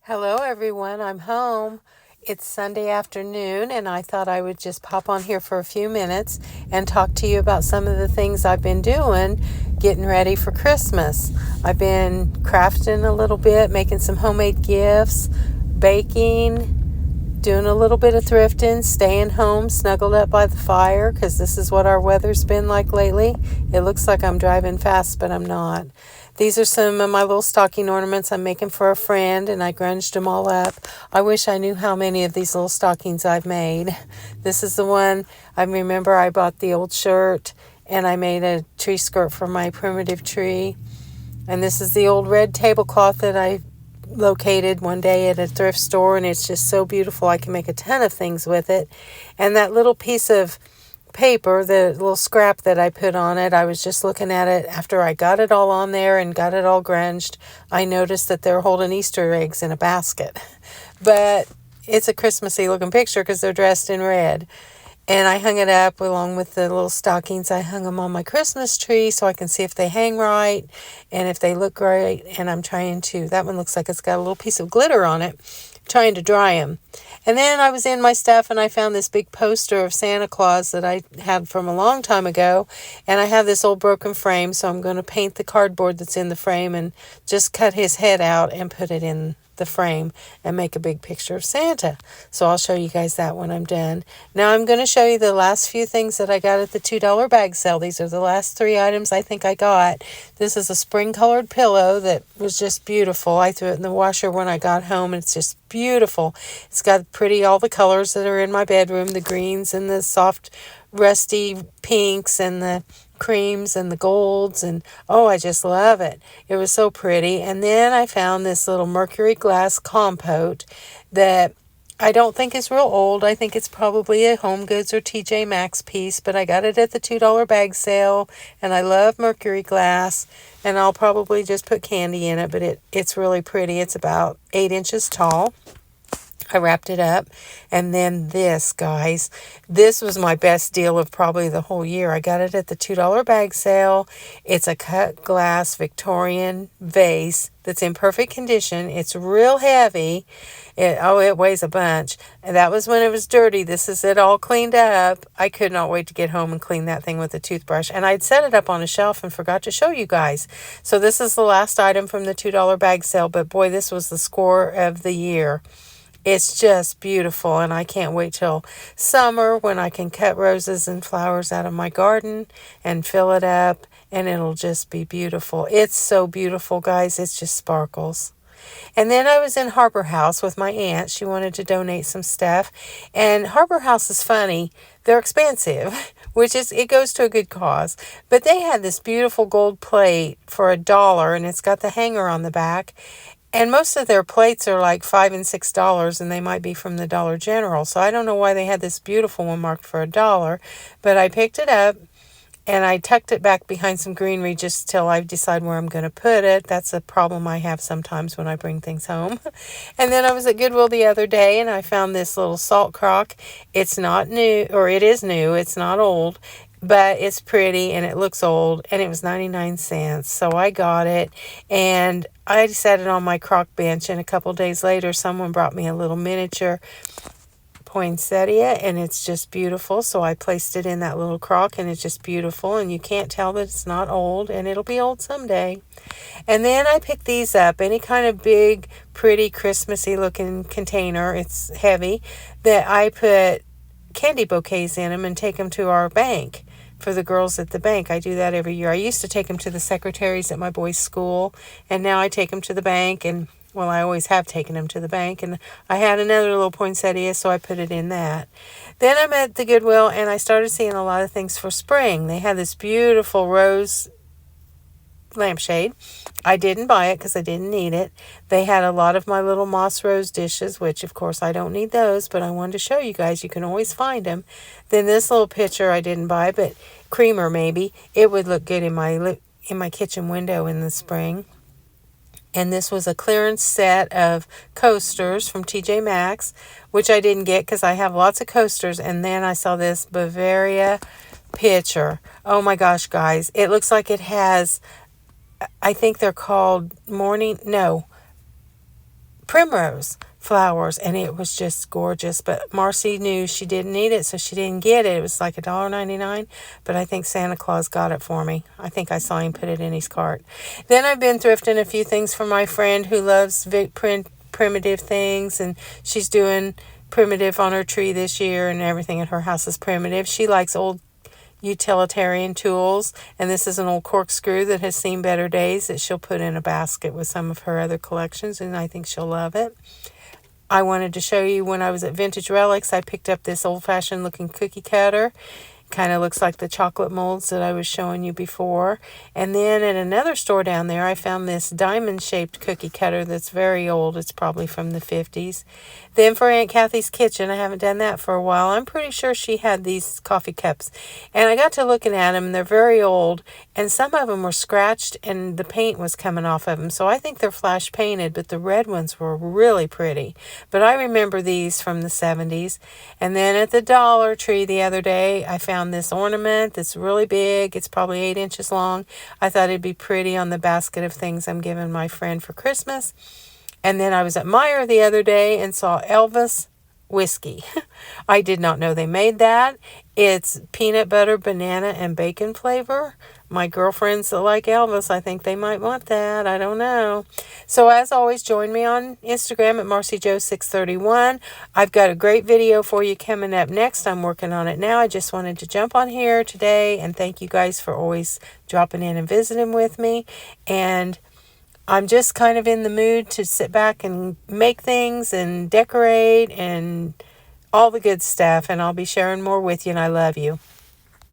Hello, everyone. I'm home. It's Sunday afternoon, and I thought I would just pop on here for a few minutes and talk to you about some of the things I've been doing getting ready for Christmas. I've been crafting a little bit, making some homemade gifts, baking, doing a little bit of thrifting, staying home, snuggled up by the fire, because this is what our weather's been like lately. It looks like I'm driving fast, but I'm not. These are some of my little stocking ornaments I'm making for a friend, and I grunged them all up. I wish I knew how many of these little stockings I've made. This is the one I remember I bought the old shirt, and I made a tree skirt for my primitive tree. And this is the old red tablecloth that I located one day at a thrift store, and it's just so beautiful. I can make a ton of things with it. And that little piece of paper, the little scrap that I put on it, I was just looking at it after I got it all on there and got it all grunged. I noticed that they're holding Easter eggs in a basket. But it's a Christmassy looking picture because they're dressed in red. And I hung it up along with the little stockings. I hung them on my Christmas tree so I can see if they hang right and if they look great. And I'm trying to, that one looks like it's got a little piece of glitter on it, trying to dry them. And then I was in my stuff and I found this big poster of Santa Claus that I had from a long time ago. And I have this old broken frame, so I'm going to paint the cardboard that's in the frame and just cut his head out and put it in the frame and make a big picture of Santa. So I'll show you guys that when I'm done. Now I'm going to show you the last few things that I got at the $2 bag sale. These are the last 3 items I think I got. This is a spring colored pillow that was just beautiful. I threw it in the washer when I got home, and it's just beautiful. It's got all the colors that are in my bedroom, the greens and the soft rusty pinks and the creams and the golds, and I just love it. It was so pretty. And then I found this little mercury glass compote that I don't think is real old. I think it's probably a Home Goods or TJ Maxx piece, but I got it at the $2 bag sale, and I love mercury glass, and I'll probably just put candy in it, but it's really pretty. It's about 8 inches tall. I wrapped it up. And then this, guys, this was my best deal of probably the whole year. I got it at the $2 bag sale. It's a cut glass Victorian vase that's in perfect condition. It's real heavy. It weighs a bunch. And that was when it was dirty. This is it all cleaned up. I could not wait to get home and clean that thing with a toothbrush. And I'd set it up on a shelf and forgot to show you guys. So this is the last item from the $2 bag sale. But boy, this was the score of the year. It's just beautiful, and I can't wait till summer when I can cut roses and flowers out of my garden and fill it up, and it'll just be beautiful. It's so beautiful, guys. It's just sparkles. And then I was in Harbor House with my aunt. She wanted to donate some stuff. And Harbor House is funny. They're expensive, it goes to a good cause. But they had this beautiful gold plate for $1, and it's got the hanger on the back. And most of their plates are like $5 and $6, and they might be from the Dollar General. So I don't know why they had this beautiful one marked for $1. But I picked it up, and I tucked it back behind some greenery just till I decide where I'm going to put it. That's a problem I have sometimes when I bring things home. And then I was at Goodwill the other day, and I found this little salt crock. It's not new, or it is new. It's not old. But it's pretty and it looks old, and it was 99 cents. So I got it, and I set it on my crock bench, and a couple days later someone brought me a little miniature poinsettia, and it's just beautiful. So I placed it in that little crock, and it's just beautiful, and you can't tell that it's not old, and it'll be old someday. And then I picked these up, any kind of big, pretty, Christmassy looking container. It's heavy, that I put candy bouquets in them and take them to our bank for the girls at the bank. I do that every year. I used to take them to the secretaries at my boys' school, and now I take them to the bank, and I always have taken them to the bank, and I had another little poinsettia, so I put it in that. Then I'm at the Goodwill, and I started seeing a lot of things for spring. They had this beautiful rose lampshade. I didn't buy it because I didn't need it. They had a lot of my little moss rose dishes, which of course I don't need those, but I wanted to show you guys. You can always find them. Then this little pitcher I didn't buy, but creamer maybe. It would look good in my kitchen window in the spring. And this was a clearance set of coasters from TJ Maxx, which I didn't get because I have lots of coasters. And then I saw this Bavaria pitcher. Oh my gosh, guys. It looks like it has, I think they're called primrose flowers, and it was just gorgeous. But Marcy knew she didn't need it, so she didn't get it. It was like $1.99, but I think Santa Claus got it for me. I think I saw him put it in his cart. Then I've been thrifting a few things for my friend who loves primitive things, and she's doing primitive on her tree this year, and everything at her house is primitive. She likes old utilitarian tools, and this is an old corkscrew that has seen better days that she'll put in a basket with some of her other collections, and I think she'll love it. I wanted to show you when I was at Vintage Relics, I picked up this old-fashioned looking cookie cutter. Kind of looks like the chocolate molds that I was showing you before. And then at another store down there, I found this diamond-shaped cookie cutter that's very old. It's probably from the 50s. Then for Aunt Kathy's Kitchen, I haven't done that for a while. I'm pretty sure she had these coffee cups. And I got to looking at them, and they're very old. And some of them were scratched, and the paint was coming off of them. So I think they're flash painted, but the red ones were really pretty. But I remember these from the 70s. And then at the Dollar Tree the other day, I found this ornament that's really big. It's probably 8 inches long. I thought it'd be pretty on the basket of things I'm giving my friend for Christmas. And then I was at Meijer the other day and saw Elvis whiskey. I did not know they made that. It's peanut butter, banana, and bacon flavor. My girlfriends that like Elvis, I think they might want that. I don't know. So as always, join me on Instagram at MarcyJo631. I've got a great video for you coming up next. I'm working on it now. I just wanted to jump on here today and thank you guys for always dropping in and visiting with me. And I'm just kind of in the mood to sit back and make things and decorate and all the good stuff. And I'll be sharing more with you, and I love you.